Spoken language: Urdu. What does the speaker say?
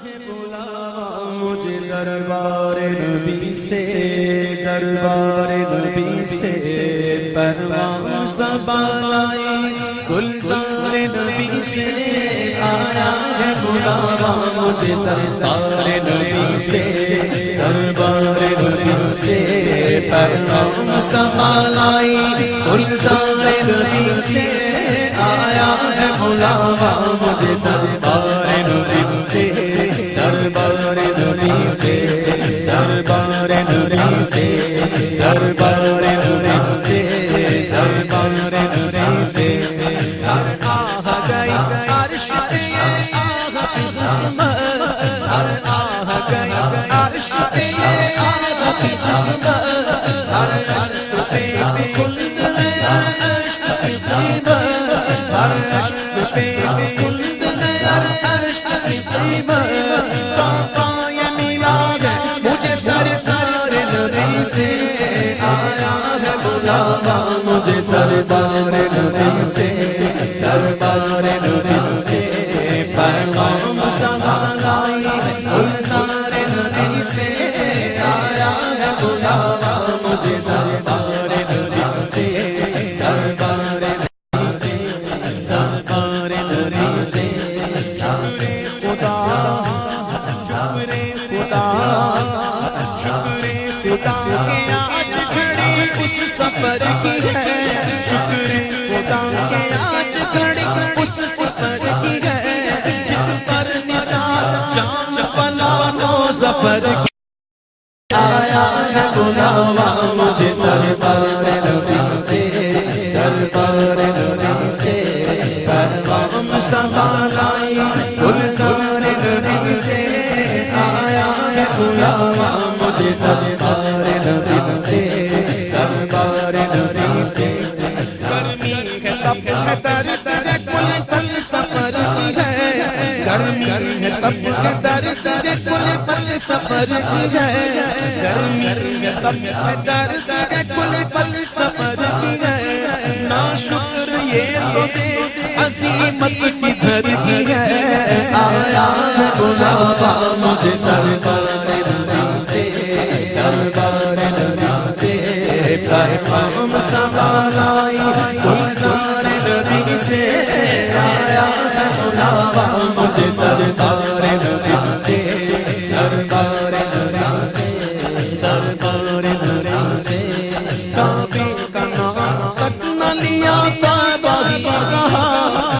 مجھے دربار نبی سے، دربار نبی سے پروان سنبھالائی، گلزار نبی سے آیا ہے بلاوا، مجھے دربار نبی سے، دربار نبی سے پروان سنبھالائی، گلزار نبی سے آیا ہے بلاوا، مجھے دربار نبی سے، دربار نبی سے، دربار نبی سے، دربار نبی سے، دربار نبی سے آہ گئی عرش پہ آہ کی قسمت، آہ گئی عرش پہ آہ کی قسمت، عرش پہ خلد ہے عرش پہ قیمت، عرش پہ خلد ہے عرش پہ قیمت، یہ ملا ہے مجھے سرکار نبی سے آیا ہے بلاوا، مجھے دربار نبی سے، دربار نبی سے پیغام سنبھالائی، گلزار نبی سے آیا ہے بلاوا، مجھے دربار نبی سے، دربار نبی سے، دربار نبی سے شکر کہ آج گھڑی اس سفر کی ہے، شکر خدا کہ آج گھڑی اس سفر کی ہے، جس پر نثار جان فلاح و ظفر کی آیا ہے بلاوا، مجھے دربار نبی سے، دربار نبی سے پیغام سنبھالائی، گلزار نبی سے آیا ہے بلاوا، مجھے دربار نبی سے، دربار نبی سے گرمی ہے تب ہے درد ہے کل پل سفر کی ہے، گرمی ہے تب ہے درد ہے کل پل سفر کی ہے، گرمی ہے تب ہے درد ہے کل پل سفر کی ہے، نا شکر یہ تو دے عظیمت کدھر کی ہے، آیا ہے بلاوا، مجھے دربار نبی سے، دربار نبی سے پیغام سنبھالائی، گلزار نبی سے آیا ہے بلاوا، مجھے دربار نبی سے، دربار نبی سے، دربار نبی